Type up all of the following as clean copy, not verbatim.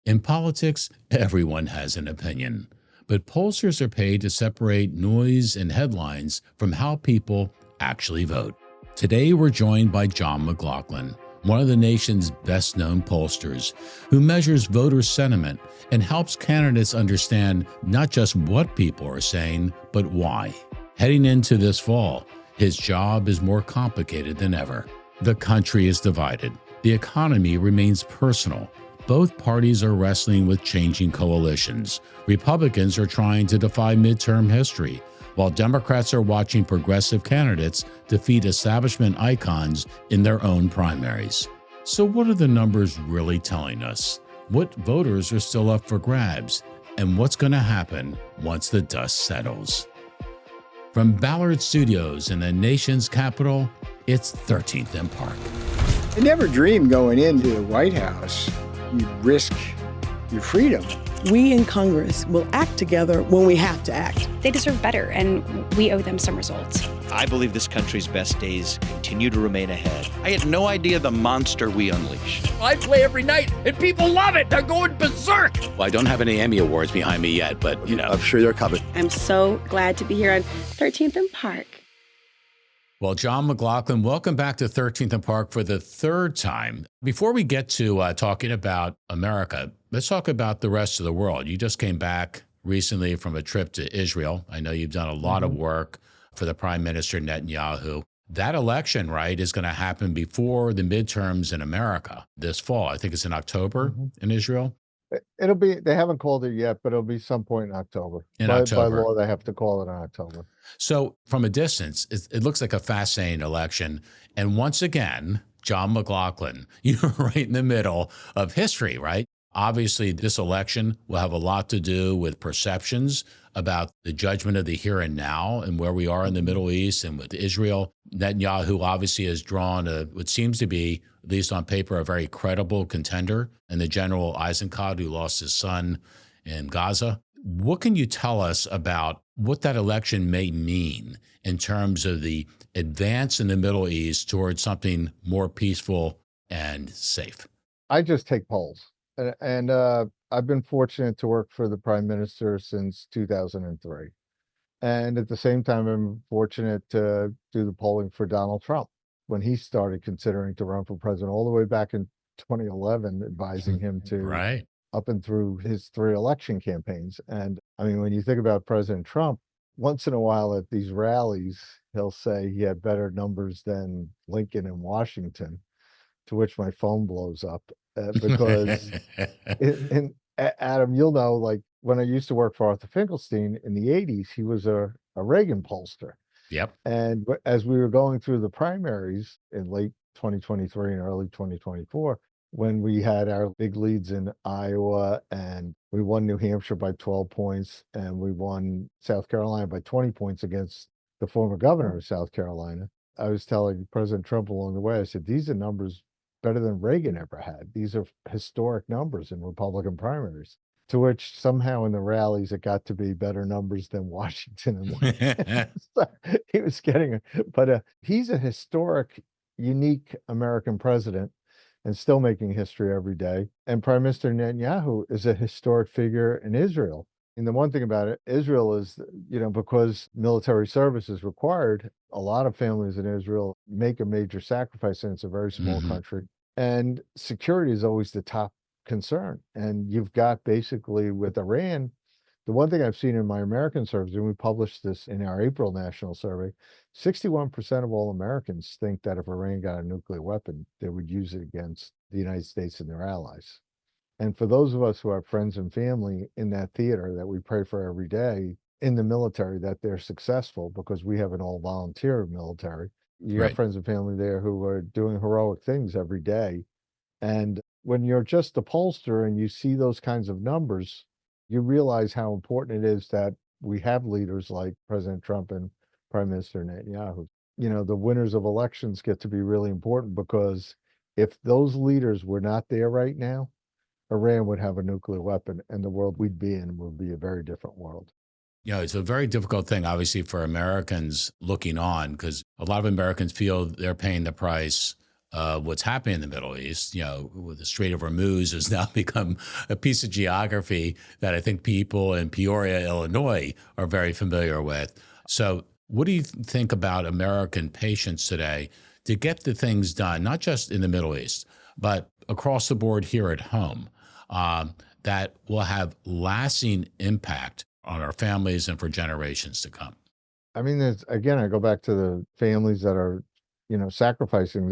In politics, everyone has an opinion, but pollsters are paid to separate noise and headlines from how people actually vote. Today, we're joined by John McLaughlin, one of the nation's best-known pollsters, who measures voter sentiment and helps candidates understand not just what people are saying, but why. Heading into this fall, his job is more complicated than ever. The country is divided. The economy remains personal. Both parties are wrestling with changing coalitions. Republicans are trying to defy midterm history, while Democrats are watching progressive candidates defeat establishment icons in their own primaries. So what are the numbers really telling us? What voters are still up for grabs? And what's going to happen once the dust settles? From Ballard Studios in the nation's capital, it's 13th and Park. I never dreamed going into the White House you'd risk your freedom. We in Congress will act together when we have to act. They deserve better, and we owe them some results. I believe this country's best days continue to remain ahead. I had no idea the monster we unleashed. I play every night, and people love it. They're going berserk. Well, I don't have any Emmy Awards behind me yet, but, I'm sure they're coming. I'm so glad to be here on 13th and Park. Well, John McLaughlin, welcome back to 13th and Park for the third time. Before we get to talking about America, let's talk about the rest of the world. You just came back recently from a trip to Israel. I know you've done a lot of work for the Prime Minister Netanyahu. That election, right, is going to happen before the midterms in America this fall. I think it's in October in Israel. It'll be, they haven't called it yet, but it'll be some point in October. By law, they have to call it in October. So from a distance, it looks like a fascinating election. And once again, John McLaughlin, you're right in the middle of history, right? Obviously, this election will have a lot to do with perceptions about the judgment of the here and now and where we are in the Middle East and with Israel. Netanyahu obviously has drawn what seems to be, at least on paper, a very credible contender in the General Eisenkot, who lost his son in Gaza. What can you tell us about what that election may mean in terms of the advance in the Middle East towards something more peaceful and safe? I just take polls. And I've been fortunate to work for the Prime Minister since 2003. And at the same time, I'm fortunate to do the polling for Donald Trump when he started considering to run for president all the way back in 2011, advising him to up and through his 3 election campaigns. And I mean, when you think about President Trump, once in a while at these rallies, he'll say he had better numbers than Lincoln and Washington, to which my phone blows up. Because Adam, you'll know, like when I used to work for Arthur Finkelstein in the 80s, he was a Reagan pollster. Yep. And as we were going through the primaries in late 2023 and early 2024, when we had our big leads in Iowa and we won New Hampshire by 12 points and we won South Carolina by 20 points against the former governor of South Carolina, I was telling President Trump along the way, I said, these are numbers better than Reagan ever had. These are historic numbers in Republican primaries, to which somehow in the rallies, it got to be better numbers than Washington and Lincoln. So he was getting, but he's a historic, unique American president and still making history every day. And Prime Minister Netanyahu is a historic figure in Israel. And the one thing about it, Israel is, because military service is required, a lot of families in Israel make a major sacrifice, and it's a very small country. And security is always the top concern. And you've got basically with Iran, the one thing I've seen in my American surveys, and we published this in our April national survey, 61% of all Americans think that if Iran got a nuclear weapon, they would use it against the United States and their allies. And for those of us who have friends and family in that theater that we pray for every day in the military, that they're successful, because we have an all-volunteer military. You have friends and family there who are doing heroic things every day. And when you're just a pollster and you see those kinds of numbers, you realize how important it is that we have leaders like President Trump and Prime Minister Netanyahu. The winners of elections get to be really important, because if those leaders were not there right now, Iran would have a nuclear weapon and the world we'd be in would be a very different world. It's a very difficult thing, obviously, for Americans looking on, because a lot of Americans feel they're paying the price what's happening in the Middle East. The Strait of Hormuz has now become a piece of geography that I think people in Peoria, Illinois are very familiar with. So what do you think about American patience today to get the things done, not just in the Middle East, but across the board here at home, that will have lasting impact on our families and for generations to come? I mean, again, I go back to the families that are, sacrificing.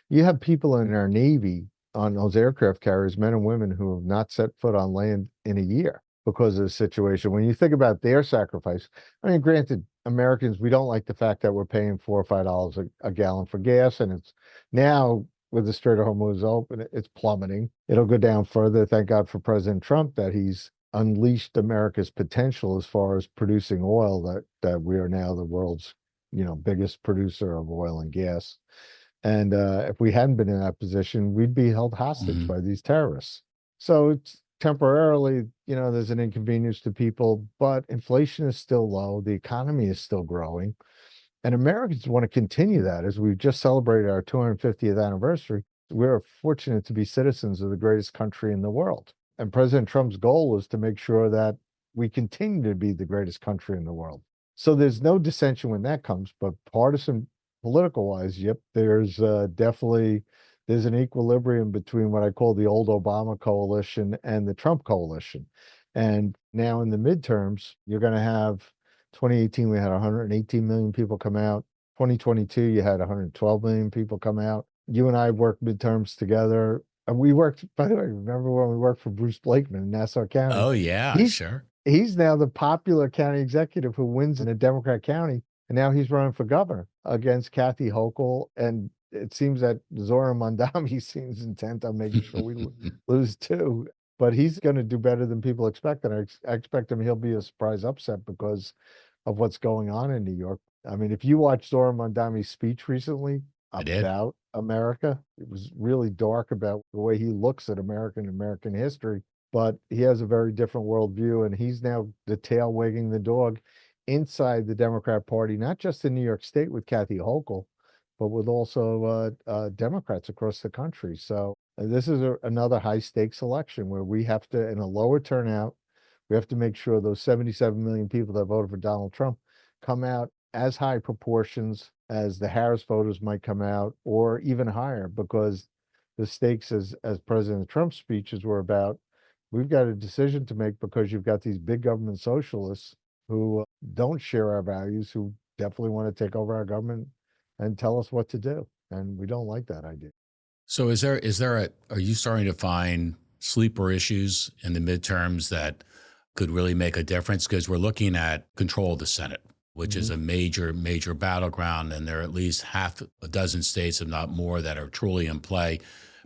You have people in our Navy on those aircraft carriers, men and women who have not set foot on land in a year because of the situation. When you think about their sacrifice, I mean, granted, Americans, we don't like the fact that we're paying $4 or $5 a gallon for gas, and it's now with the Strait of Hormuz open, it's plummeting. It'll go down further. Thank God for President Trump that he's unleashed America's potential as far as producing oil, that we are now the world's biggest producer of oil and gas. And if we hadn't been in that position, we'd be held hostage by these terrorists. So it's temporarily, there's an inconvenience to people, but inflation is still low. The economy is still growing. And Americans want to continue that. As we've just celebrated our 250th anniversary, we're fortunate to be citizens of the greatest country in the world. And President Trump's goal is to make sure that we continue to be the greatest country in the world. So there's no dissension when that comes, but partisan, political-wise, yep, there's definitely, there's an equilibrium between what I call the old Obama coalition and the Trump coalition. And now in the midterms, you're going to have 2018, we had 118 million people come out. 2022, you had 112 million people come out. You and I worked midterms together. And we worked, by the way, remember when we worked for Bruce Blakeman in Nassau County? Oh, yeah, sure. He's now the popular county executive who wins in a Democrat county. And now he's running for governor against Kathy Hochul. And it seems that Zora Mondame seems intent on making sure we lose too. But he's going to do better than people expect. And I expect he'll be a surprise upset because of what's going on in New York. I mean, if you watched Zora Mondame's speech recently about America, it was really dark about the way he looks at American history. But he has a very different worldview, and he's now the tail wagging the dog inside the Democrat Party, not just in New York State with Kathy Hochul, but with also Democrats across the country. So this is another high stakes election where we have to, in a lower turnout, we have to make sure those 77 million people that voted for Donald Trump come out as high proportions as the Harris voters might come out, or even higher, because the stakes, as President Trump's speeches were about, we've got a decision to make because you've got these big government socialists who don't share our values, who definitely want to take over our government and tell us what to do. And we don't like that idea. So are you starting to find sleeper issues in the midterms that could really make a difference? Because we're looking at control of the Senate, which is a major, major battleground. And there are at least half a dozen states, if not more, that are truly in play,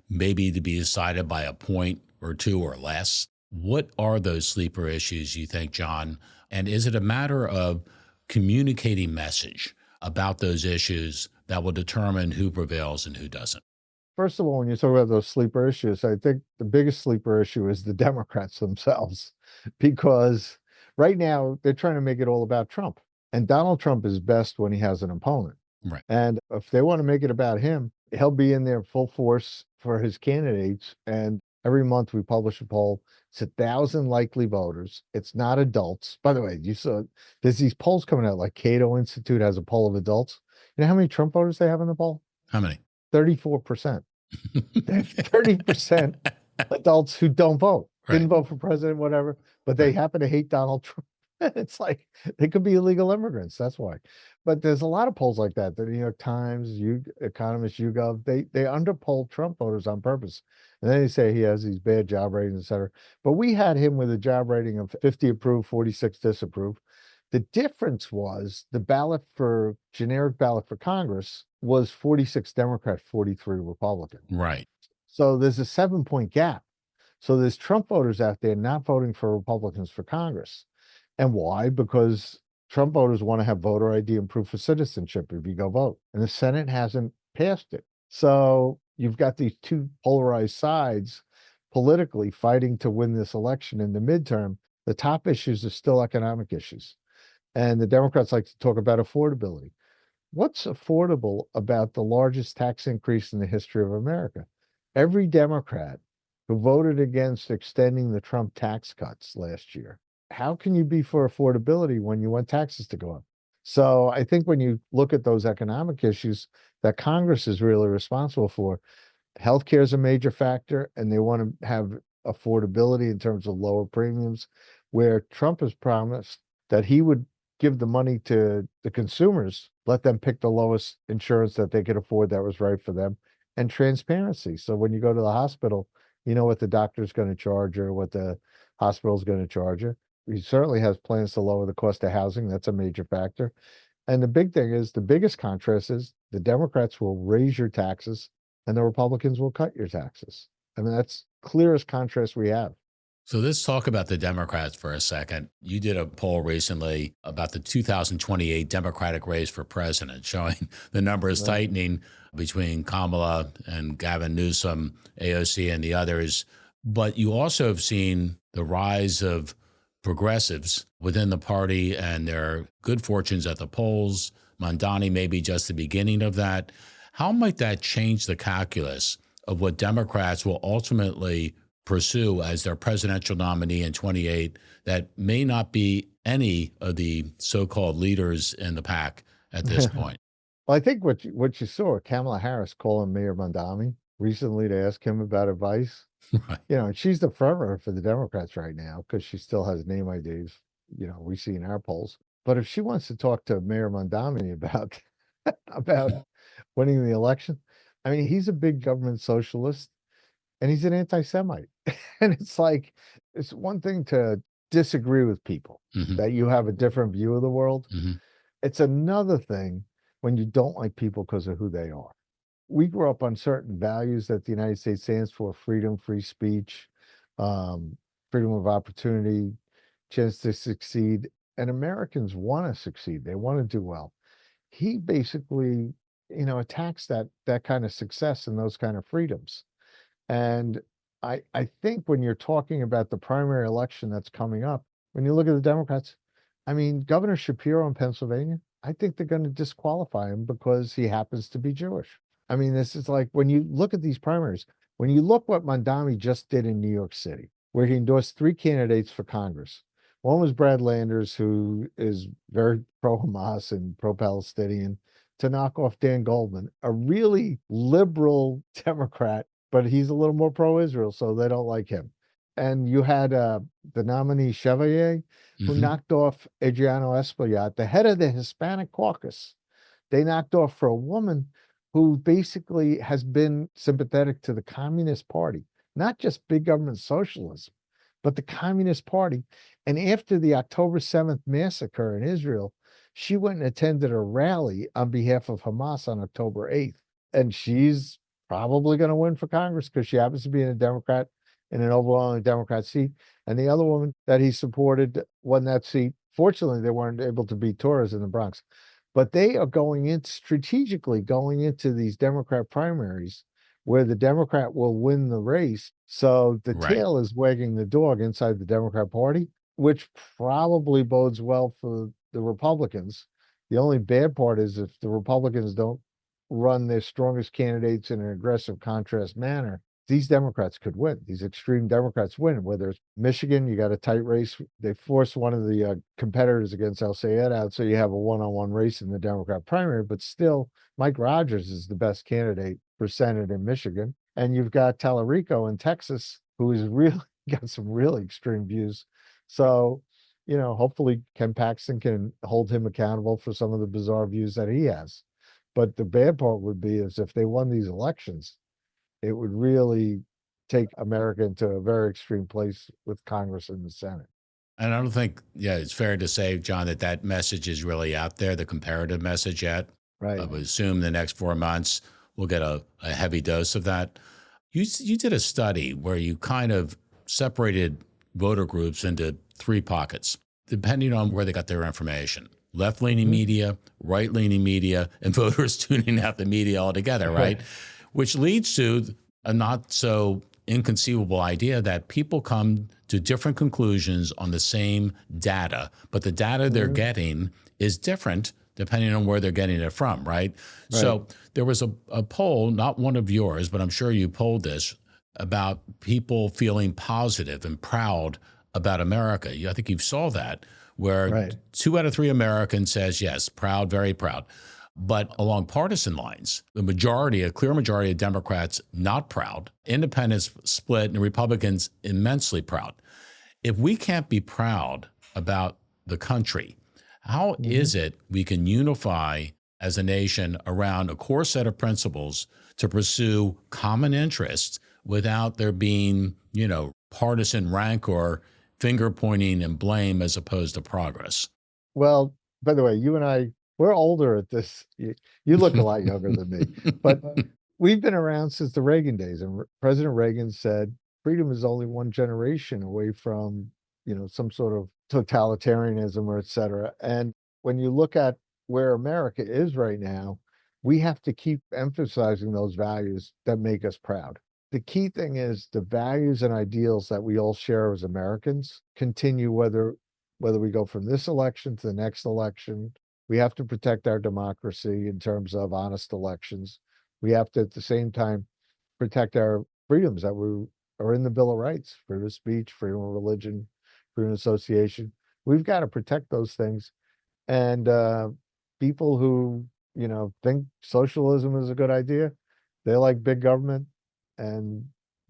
maybe to be decided by a point or two or less. What are those sleeper issues, you think, John? And is it a matter of communicating message about those issues that will determine who prevails and who doesn't? First of all, when you talk about those sleeper issues, I think the biggest sleeper issue is the Democrats themselves, because right now they're trying to make it all about Trump. And Donald Trump is best when he has an opponent. Right. And if they want to make it about him, he'll be in there full force for his candidates. And every month we publish a poll. It's 1,000 likely voters. It's not adults. By the way, you saw there's these polls coming out, like Cato Institute has a poll of adults. You know how many Trump voters they have in the poll? How many? 34%. They have 30% adults who don't vote, didn't vote for president, whatever, but they happen to hate Donald Trump. It's like they could be illegal immigrants. That's why. But there's a lot of polls like that. The New York Times, Economist, YouGov, they underpoll Trump voters on purpose. And then they say he has these bad job ratings, et cetera. But we had him with a job rating of 50 approve, 46 disapprove. The difference was the generic ballot for Congress was 46 Democrat, 43 Republican. Right. So there's a 7-point gap. So there's Trump voters out there not voting for Republicans for Congress. And why? Because Trump voters want to have voter ID and proof of citizenship if you go vote. And the Senate hasn't passed it. So you've got these two polarized sides politically fighting to win this election in the midterm. The top issues are still economic issues. And the Democrats like to talk about affordability. what's affordable about the largest tax increase in the history of America? Every Democrat who voted against extending the Trump tax cuts last year, how can you be for affordability when you want taxes to go up? So I think when you look at those economic issues that Congress is really responsible for, healthcare is a major factor, and they want to have affordability in terms of lower premiums, where Trump has promised that he would give the money to the consumers, let them pick the lowest insurance that they could afford that was right for them, and transparency. So when you go to the hospital, you know what the doctor's going to charge or what the hospital's going to charge you. He certainly has plans to lower the cost of housing. That's a major factor. And the big thing is, the biggest contrast is the Democrats will raise your taxes and the Republicans will cut your taxes. I mean, that's clearest contrast we have. So let's talk about the Democrats for a second. You did a poll recently about the 2028 Democratic race for president, showing the numbers tightening between Kamala and Gavin Newsom, AOC, and the others. But you also have seen the rise of progressives within the party and their good fortunes at the polls. Mondame may be just the beginning of that. How might that change the calculus of what Democrats will ultimately pursue as their presidential nominee in 28 that may not be any of the so-called leaders in the pack at this point? Well, I think what you saw, Kamala Harris calling Mayor Mondame recently to ask him about advice. Right. You know, she's the front runner for the Democrats right now because she still has name IDs, you know, we see in our polls. But if she wants to talk to Mayor Mondame about winning the election, I mean, he's a big government socialist and he's an anti-Semite. And it's like, it's one thing to disagree with people, that you have a different view of the world. It's another thing when you don't like people because of who they are. We grew up on certain values that the United States stands for: freedom, free speech, freedom of opportunity, chance to succeed. And Americans want to succeed. They want to do well. He basically, you know, attacks that kind of success and those kind of freedoms. And I think when you're talking about the primary election that's coming up, when you look at the Democrats, I mean, Governor Shapiro in Pennsylvania, I think they're going to disqualify him because he happens to be Jewish. I mean, this is like, when you look at these primaries, when you look what Mondame just did in New York City, where he endorsed 3 candidates for Congress. One was Brad Landers, who is very pro-Hamas and pro-Palestinian, to knock off Dan Goldman, a really liberal Democrat, but he's a little more pro-Israel, so they don't like him. And you had the nominee Chevalier, who knocked off Adriano Espaillat, the head of the Hispanic caucus. They knocked off for a woman who basically has been sympathetic to the Communist Party, not just big government socialism, but the Communist Party. And after the October 7th massacre in Israel, she went and attended a rally on behalf of Hamas on October 8th. And she's probably going to win for Congress because she happens to be a Democrat in an overwhelming Democrat seat. And the other woman that he supported won that seat. Fortunately, they weren't able to beat Torres in the Bronx. But they are strategically going into these Democrat primaries where the Democrat will win the race. So the tail is wagging the dog inside the Democrat Party, which probably bodes well for the Republicans. The only bad part is if the Republicans don't run their strongest candidates in an aggressive contrast manner, these Democrats could win. These extreme Democrats win. Whether it's Michigan, you got a tight race. They forced one of the competitors against El Sayed out, so you have a one-on-one race in the Democrat primary. But still, Mike Rogers is the best candidate for Senate in Michigan. And you've got Tallarico in Texas, who has really got some really extreme views. So, you know, hopefully Ken Paxton can hold him accountable for some of the bizarre views that he has. But the bad part would be is if they won these elections, it would really take America into a very extreme place with Congress and the Senate. And I don't think, it's fair to say, John, that message is really out there, the comparative message yet. Right. I would assume the next 4 months we'll get a heavy dose of that. You did a study where you kind of separated voter groups into 3 pockets, depending on where they got their information. Left-leaning media, right-leaning media, and voters tuning out the media altogether, right? Which leads to a not so inconceivable idea that people come to different conclusions on the same data, but the data they're getting is different depending on where they're getting it from, right? So there was a poll, not one of yours, but I'm sure you polled this, about people feeling positive and proud about America. I think you saw that, where 2 out of 3 Americans says, yes, proud, very proud. But along partisan lines, the majority, a clear majority of Democrats, not proud, independents split, and Republicans immensely proud. If we can't be proud about the country, how is it we can unify as a nation around a core set of principles to pursue common interests without there being, partisan rancor, finger pointing and blame as opposed to progress? Well, by the way, you and I, we're older at this. You look a lot younger than me, but we've been around since the Reagan days. And President Reagan said, freedom is only one generation away from, some sort of totalitarianism or et cetera. And when you look at where America is right now, we have to keep emphasizing those values that make us proud. The key thing is the values and ideals that we all share as Americans continue whether we go from this election to the next election. We have to protect our democracy in terms of honest elections. We have to, at the same time, protect our freedoms that are in the Bill of Rights: freedom of speech, freedom of religion, freedom of association. We've got to protect those things. And people who, think socialism is a good idea, they like big government, and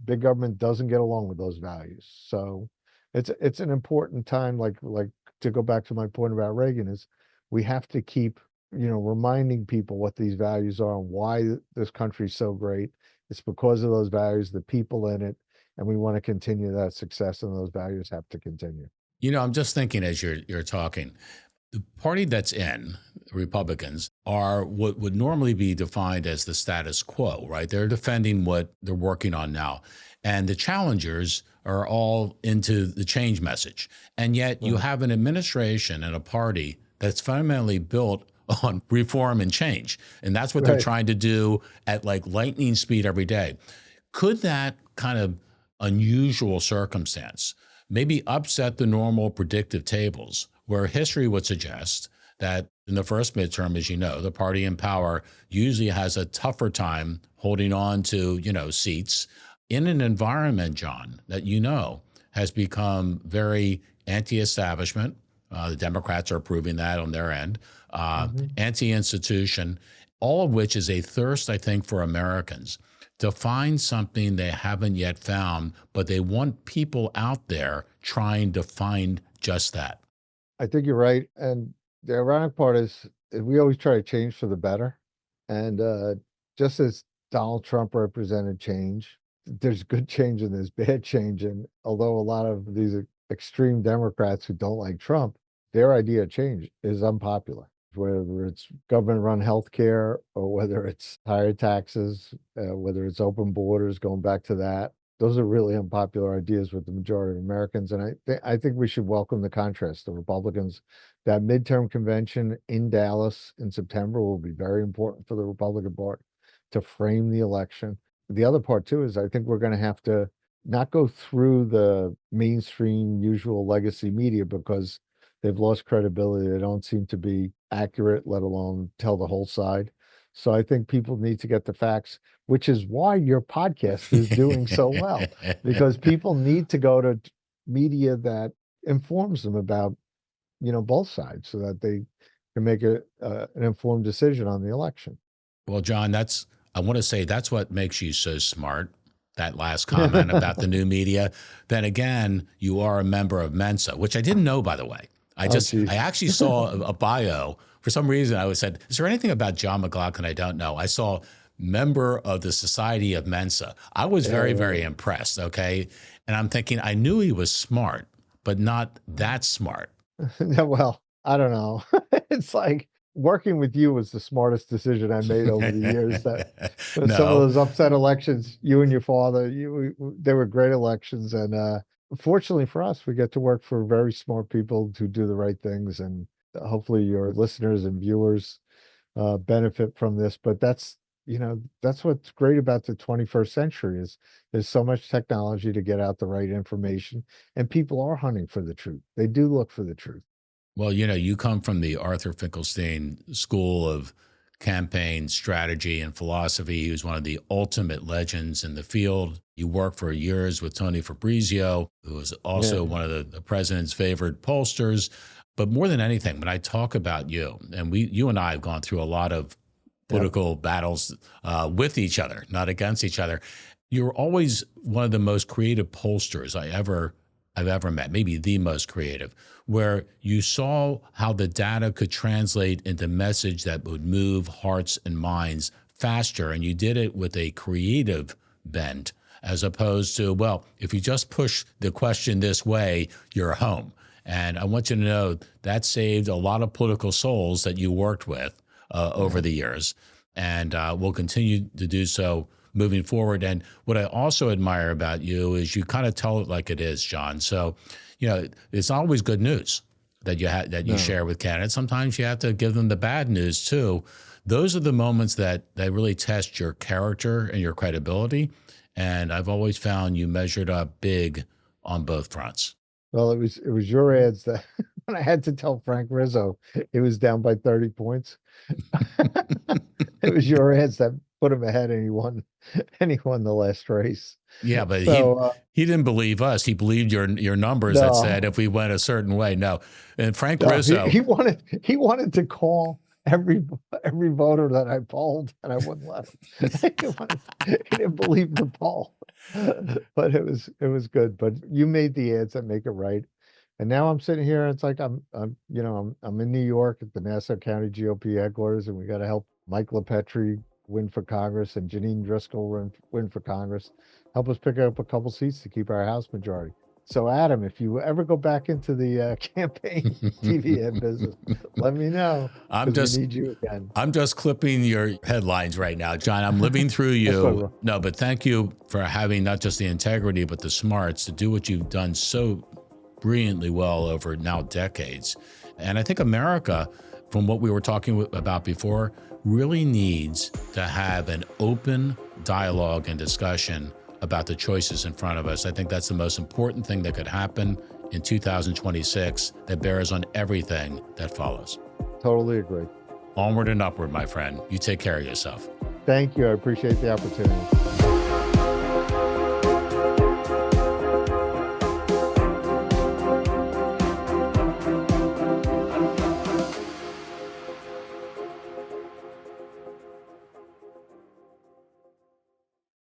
big government doesn't get along with those values. So it's an important time, like to go back to my point about Reagan, is we have to keep, reminding people what these values are and why this country is so great. It's because of those values, the people in it, and we want to continue that success, and those values have to continue. I'm just thinking as you're talking, the party that's in, Republicans, are what would normally be defined as the status quo, right? They're defending what they're working on now. And the challengers are all into the change message. And yet you have an administration and a party that's fundamentally built on reform and change. And that's what they're trying to do at like lightning speed every day. Could that kind of unusual circumstance maybe upset the normal predictive tables, where history would suggest that in the first midterm, as you know, the party in power usually has a tougher time holding on to, seats in an environment, John, that has become very anti-establishment. The Democrats are proving that on their end, anti-institution, all of which is a thirst, I think, for Americans to find something they haven't yet found, but they want people out there trying to find just that. I think you're right. And the ironic part is we always try to change for the better. And just as Donald Trump represented change, there's good change and there's bad change. And although a lot of these extreme Democrats who don't like Trump, their idea of change is unpopular, whether it's government-run healthcare or whether it's higher taxes, whether it's open borders, going back to that. Those are really unpopular ideas with the majority of Americans. And I think we should welcome the contrast. The Republicans, that midterm convention in Dallas in September will be very important for the Republican Party to frame the election. The other part, too, is I think we're going to have to not go through the mainstream usual legacy media because they've lost credibility. They don't seem to be accurate, let alone tell the whole side. So I think people need to get the facts, which is why your podcast is doing so well, because people need to go to media that informs them about, both sides so that they can make an informed decision on the election. Well, John, I want to say that's what makes you so smart. That last comment about the new media. Then again, you are a member of Mensa, which I didn't know, by the way. I actually saw a bio. For some reason, I said, is there anything about John McLaughlin I don't know? I saw member of the Society of Mensa. I was very, very impressed, okay? And I'm thinking, I knew he was smart, but not that smart. Well, I don't know. It's like working with you was the smartest decision I made over the years. That some of those upset elections, you and your father, they were great elections. And fortunately for us, we get to work for very smart people who do the right things. And hopefully your listeners and viewers benefit from this. But that's what's great about the 21st century is there's so much technology to get out the right information, and people are hunting for the truth. They do look for the truth. Well, you come from the Arthur Finkelstein School of Campaign Strategy and Philosophy. He was one of the ultimate legends in the field. You worked for years with Tony Fabrizio, who was also one of the president's favorite pollsters. But more than anything, when I talk about you, and you and I have gone through a lot of political battles with each other, not against each other. You're always one of the most creative pollsters I've ever met, maybe the most creative, where you saw how the data could translate into message that would move hearts and minds faster. And you did it with a creative bent, as opposed to, well, if you just push the question this way, you're home. And I want you to know that saved a lot of political souls that you worked with over the years, and will continue to do so moving forward. And what I also admire about you is you kind of tell it like it is, John. So, it's not always good news that you share with candidates. Sometimes you have to give them the bad news too. Those are the moments that really test your character and your credibility. And I've always found you measured up big on both fronts. Well, it was your ads that when I had to tell Frank Rizzo it was down by 30 points. It was your ads that put him ahead, and he won the last race. Yeah, but so, he didn't believe us. He believed your numbers that said if we went a certain way. No, and Frank Rizzo, he wanted to call every voter that I polled, and I wouldn't let him. He didn't believe the poll, but it was good. But you made the ads that make it right, and now I'm sitting here, and it's like I'm in New York at the Nassau County GOP headquarters, and we got to help Mike LaPetrie win for Congress and Janine Driscoll win for Congress. Help us pick up a couple seats to keep our House majority. So, Adam, if you ever go back into the campaign TV ad business, let me know. We need you again. I'm just clipping your headlines right now, John. I'm living through you. No, but thank you for having not just the integrity, but the smarts to do what you've done so brilliantly well over now decades. And I think America, from what we were talking about before, really needs to have an open dialogue and discussion about the choices in front of us. I think that's the most important thing that could happen in 2026 that bears on everything that follows. Totally agree. Onward and upward, my friend. You take care of yourself. Thank you. I appreciate the opportunity.